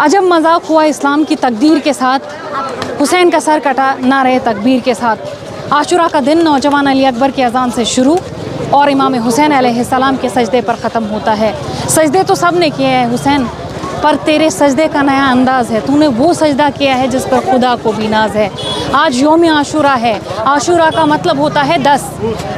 अजब मजाक हुआ इस्लाम की तकदीर के साथ, हुसैन का सर कटा नारे तकबीर के साथ। आशुरा का दिन नौजवान अली अकबर की अजान से शुरू और इमाम हुसैन अलैहिस्सलाम के सजदे पर ख़त्म होता है। सजदे तो सब ने किए हैं हुसैन, पर तेरे सजदे का नया अंदाज़ है, तूने वो सजदा किया है जिस पर खुदा को भी नाज है। आज यौम आशुरा है। आशुरा का मतलब होता है 10,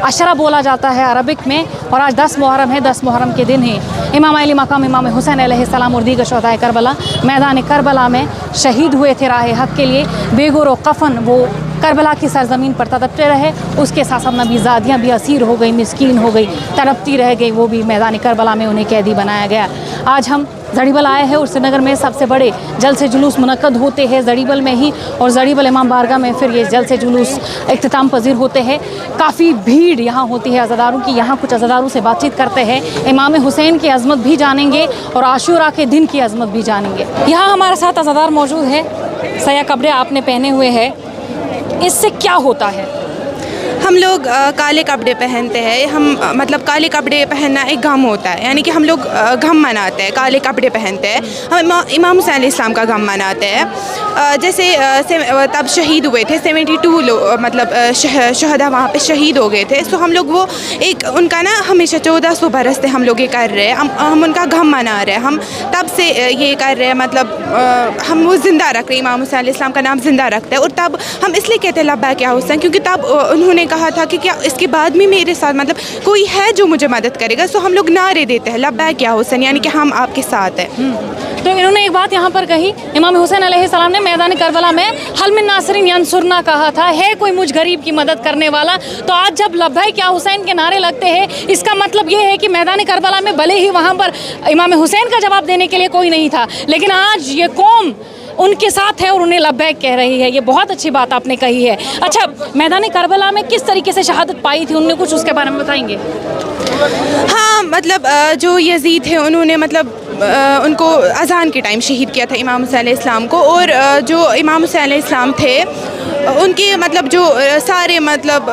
अशरा बोला जाता है अरबिक में, और आज 10 मुहर्रम है। 10 मुहर्रम के दिन है इमाम अली मकाम इमाम हुसैन अलैहिस्सलाम और दीगर शुहदाए करबला मैदान करबला में शहीद हुए थे राह हक़ के लिए। बेगोर कफ़न वो करबला की सरज़मीन पर तड़पते रहे, उसके साथ साथ नबीज़ादियाँ भी असीर हो गई, मिस्कीन हो गई, तड़पती रह गई, वो भी मैदान करबला में उन्हें कैदी बनाया गया। आज हम जड़ीबल आए हैं और श्रीनगर में सबसे बड़े जलसे जुलूस मुनक्कद होते हैं जड़ीबल में ही, और जड़ीबल इमाम बारगाह में फिर ये जलसे जुलूस इख्तिताम पजीर होते हैं। काफ़ी भीड़ यहाँ होती है अज़ादारों की। यहाँ कुछ अज़ादारों से बातचीत करते हैं, इमाम हुसैन की अज़मत भी जानेंगे और आशूरा के दिन की अज़मत भी जानेंगे। यहाँ हमारे साथ अज़ादार मौजूद है। सया कपड़े आपने पहने हुए हैं, इससे क्या होता है? हम लोग काले कपड़े पहनते हैं। हम मतलब काले कपड़े पहनना एक गम होता है, यानी कि हम लोग गम मनाते हैं, काले कपड़े पहनते हैं। हम इमाम हुसैन अलैहिस्सलाम का गम मनाते हैं। जैसे तब शहीद हुए थे 72 लोग, मतलब शहदा वहाँ पे शहीद हो गए थे। सो हम लोग वो एक उनका ना हमेशा 1400 बरस से हम लोग ये कर रहे हैं। हम उनका गम मना रहे हैं। हम तब से ये कर रहे हैं, मतलब हम वो ज़िंदा रख रहे हैं, इमाम हुसैन अलैहिस्सलाम का नाम ज़िंदा रखते हैं। और तब हम इसलिए कहते हैं लब्बैक या हुसैन, क्योंकि तब उन्होंने कहा था कि क्या इसके बाद भी मेरे साथ मतलब कोई है जो मुझे मदद करेगा। सो हम लोग नारे देते हैं लब्बैक या हुसैन, यानी कि हम आपके साथ हैं। तो इन्होंने एक बात यहाँ पर कही, इमाम हुसैन अलैहिस्सलाम ने मैदान करबला में हल मिन नासिरिन यंसुरना कहा था, है कोई मुझ गरीब की मदद करने वाला। तो आज जब लब्बैक या हुसैन के नारे लगते हैं, इसका मतलब ये है कि मैदान करबला में भले ही वहाँ पर इमाम हुसैन का जवाब देने के लिए कोई नहीं था, लेकिन आज ये कौम उनके साथ है और उन्हें लब्बैक कह रही है। ये बहुत अच्छी बात आपने कही है। अच्छा, मैदान करबला में किस तरीके से शहादत पाई थी उन्होंने, कुछ उसके बारे में बताएंगे? हाँ, मतलब जो यजीद थे उन्होंने मतलब उनको अज़ान के टाइम शहीद किया था इमाम हुसैन अलैहिस्सलाम को। और जो इमाम हुसैन अलैहिस्सलाम थे उनके मतलब जो सारे मतलब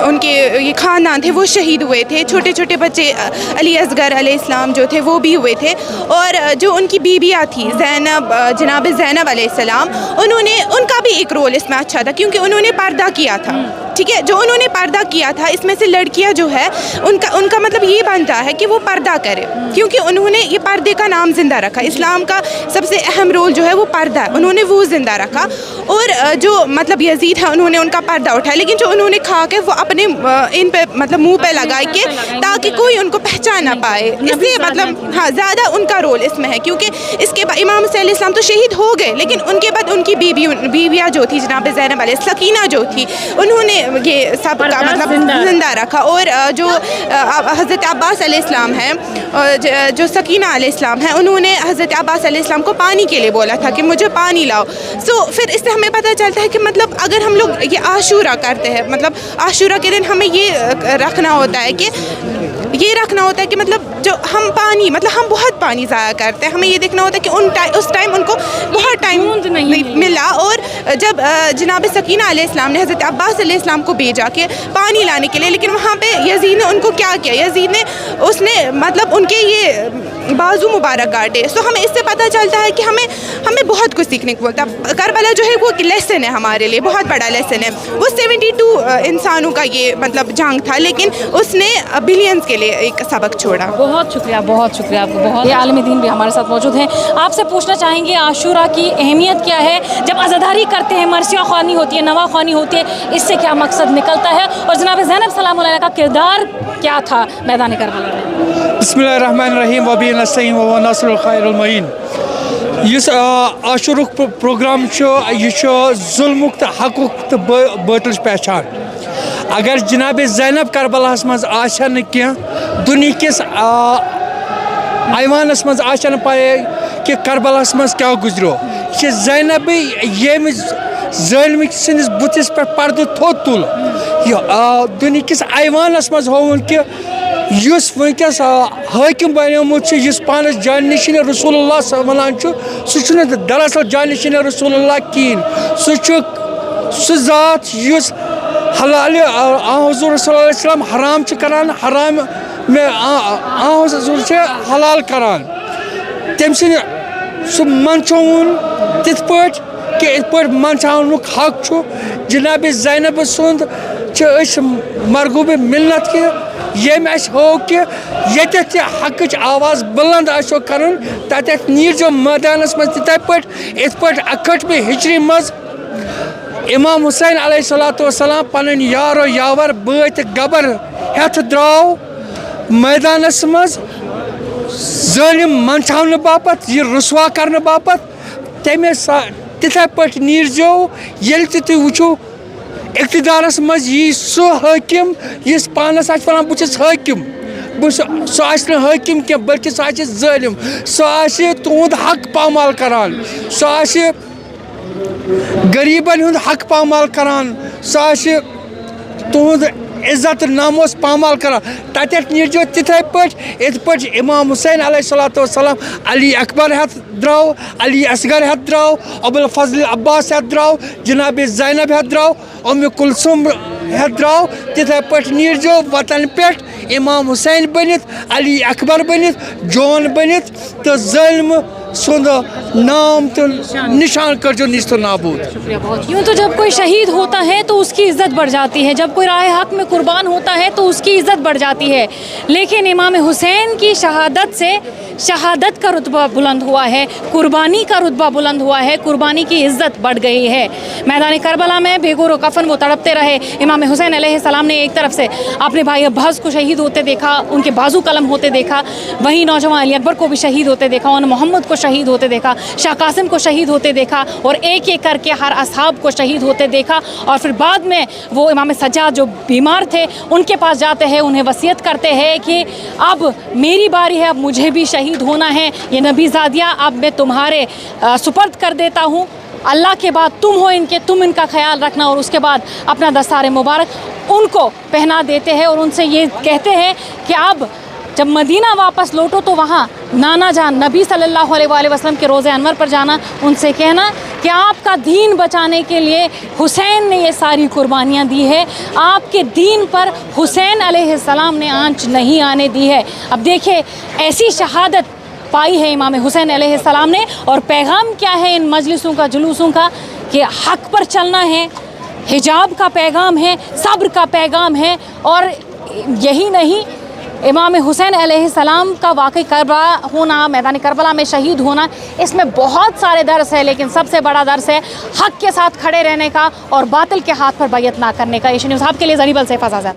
उनके ये ख़ानदान थे वो शहीद हुए थे। छोटे छोटे बच्चे अली असगर अलैहिस्सलाम जो थे वो भी हुए थे। और जो उनकी बीबियाँ थी ज़ैनब, जनाब ज़ैनब अलैहिस्सलाम, उन्होंने उनका भी एक रोल इसमें अच्छा था, क्योंकि उन्होंने पर्दा किया था। ठीक है, जो उन्होंने पर्दा किया था, इसमें से लड़कियां जो है उनका मतलब ये बनता है कि वो पर्दा करे, क्योंकि उन्होंने ये पर्दे का नाम ज़िंदा रखा। इस्लाम का सबसे अहम रोल जो है वो पर्दा है, उन्होंने वो ज़िंदा रखा। और जो मतलब यजीद है उन्होंने उनका पर्दा उठाया, लेकिन जो उन्होंने खा के वो अपने इन पे मतलब मुंह पे लगाए के ताकि कोई उनको पहचान ना पाए, इसलिए मतलब हाँ ज़्यादा उनका रोल इसमें है। क्योंकि इसके बाद इमाम हुसैन अलैहिस्सलाम तो शहीद हो गए, लेकिन उनके बाद उनकी बीवियाँ जो थी जनाब ज़ैनब अलैहिस्सलाम, सकीना जो थी, उन्होंने ये सब का मतलब ज़िंदा रखा। और जो हज़रत अब्बास अलैहिस्सलाम हैं, जो सकीना अलैहिस्सलाम हैं, उन्होंने हज़रत अब्बास अलैहिस्सलाम को पानी के लिए बोला था कि मुझे पानी लाओ। सो फिर इससे हमें पता चलता है कि मतलब अगर हम लोग ये आशूरा करते हैं, मतलब आशूरा के दिन हमें ये रखना होता है कि मतलब जो हम पानी मतलब हम बहुत पानी ज़ाया करते हैं, हमें ये देखना होता है कि उस टाइम उनको बहुत टाइम नहीं मिला। और जब जनाब सकीना अलैहिस्सलाम ने हज़रत अब्बास अलैहिस्सलाम को भेजा के पानी लाने के लिए, लेकिन वहाँ पे यजीद ने उनको क्या किया, यजीद ने उसने मतलब उनके ये बाजू मुबारक काटे। सो हमें इससे पता चलता है कि हमें बहुत कुछ सीखने को मिलता है। करबला जो है वो एक लेसन है हमारे लिए, बहुत बड़ा लेसन है। वो 72 इंसानों का ये मतलब जंग था, लेकिन उसने बिलियंस के लिए एक सबक छोड़ा। बहुत शुक्रिया आपको बहुत। ये आलिम दीन भी हमारे साथ मौजूद हैं। आपसे पूछना चाहेंगे आशूरा की अहमियत क्या है? जब अज़ादारी करते हैं, मरसिया ख़्वानी होती है, नवा ख़्वानी होती है, इससे क्या मकसद निकलता है? और जनाब ज़ैनब सलाम अलैहा का किरदार क्या था मैदान करबला में? बिस्मिल्लाहिर्रहमानिर्रहीम व बिही नस्तईन व नस्रुल खैरुल मुईन। इस आशुरुक प्रोग्राम यह जुल्मुक तो हकुक तो बातिल पहचान। अगर जनाब ज़ैनब करबलास मज आशन क्या दुनिया किस ऐवानस मज आशन पाए कि करबलास मज क्या गुजरो, यह ज़ैनब ये ज़ालिम सन्दिस बुतिस पे पर्द थोद तुल दुनिया किस ऐवानस मज होवन कि वनकस हाकिम बनोमुत पानस जानशिन रसूलुल्लाह वनान सह दरअसल जानशिन रसूलुल्लाह कहें, सह ज़ात हलाल हुज़ूर सल्लल्लाहु अलैहि वसल्लम हराम करान, हराम में हुज़ूर हलाल करान। तम سہ منچون تت پٹ کہ ات پٹ منچاونک حق چھو جناب زینب سند مرغوب ملت کہ یم اس ہو کہ یتت حقچ آواز بلند آسو کرن تتت نیرجو میدانس مز تتھے پٹ ات پٹ 61 ہجری مز امام حسین علیہ السلام پنن یارو یاور بٲت گبر ہتھ درٛاو میدانس مز ظٲلم منچاونہٕ باپت یہ رسوا کرنہٕ باپت تمے تتھے پٹ نیرزو ییٚلہِ تہِ تُہۍ وٕچھو اقتدارس مز یہ سہ حٲکم یس پانس آسہِ ونان بہٕ چھُس حٲکم سہ آسہِ نہٕ حٲکم کینٛہہ بلکہ سہ آسہِ ظٲلم سہ آسہِ تُہُنٛد حق پامال کران سہ آسہِ غریبن ہُنٛد حق پامال کران سہ آسہِ تُہُنٛد عزت ناموس پامال کران تتیتھ نیرجو تتھے پٹ ات پٹ امام حسین علیہ السلام علی اکبر ہتھ درٛاو علی اصغر ہتھ درٛاو ابوالفضل عباس ہتھ درٛاو جناب زینب ہتھ درٛاو کلثوم ہتھ درٛاو تتھے پٹ نیرجو وطن پٮ۪ٹھ امام حسین بنت علی اکبر بنت جون بنت تو ظلم سند نام تو نشان کرجو نیست نابود. یوں تو جب کوئی شہید ہوتا ہے تو اس کی عزت بڑھ جاتی ہے, جب کوئی راہ حق میں قربان ہوتا ہے تو اس کی عزت بڑھ جاتی ہے, لیکن امام حسین کی شہادت سے شہادت کا رتبہ بلند ہوا ہے, قربانی کا رتبہ بلند ہوا ہے, قربانی کی عزت بڑھ گئی ہے. میدان کربلا میں بے گور و کفن وہ تڑپتے رہے. امام حسین علیہ السلام نے ایک طرف سے اپنے بھائی عباس کو شہید ہوتے دیکھا, ان کے بازو قلم ہوتے دیکھا, وہیں نوجوان علی اکبر کو بھی شہید ہوتے دیکھا, ان محمد کو شہید ہوتے دیکھا, شاہ قاسم کو شہید ہوتے دیکھا, اور ایک ایک کر کے ہر اصحاب کو شہید ہوتے دیکھا. اور پھر بعد میں وہ امام سجاد جو بیمار تھے ان کے پاس جاتے ہیں, انہیں وصیت کرتے ہیں کہ اب میری باری ہے, اب مجھے بھی شہید ہونا ہے, یہ نبی زادیہ اب میں تمہارے سپرد کر دیتا ہوں, اللہ کے بعد تم ہو ان کے, تم ان کا خیال رکھنا. اور اس کے بعد اپنا دستار مبارک ان کو پہنا دیتے ہیں اور ان سے یہ کہتے ہیں کہ اب جب مدینہ واپس لوٹو تو وہاں نانا جان نبی صلی اللہ علیہ وآلہ وسلم کے روزہ انور پر جانا, ان سے کہنا کہ آپ کا دین بچانے کے لیے حسین نے یہ ساری قربانیاں دی ہے, آپ کے دین پر حسین علیہ السلام نے آنچ نہیں آنے دی ہے. اب دیکھیں ایسی شہادت پائی ہے امام حسین علیہ السلام نے, اور پیغام کیا ہے ان مجلسوں کا, جلوسوں کا, کہ حق پر چلنا ہے, حجاب کا پیغام ہے, صبر کا پیغام ہے. اور یہی نہیں, امام حسین علیہ السلام کا واقعی کربلا ہونا, میدان کربلا میں شہید ہونا, اس میں بہت سارے درس ہے, لیکن سب سے بڑا درس ہے حق کے ساتھ کھڑے رہنے کا اور باطل کے ہاتھ پر بیعت نہ کرنے کا. ایشین نیوز ہب کے لیے زریبل سے فضا.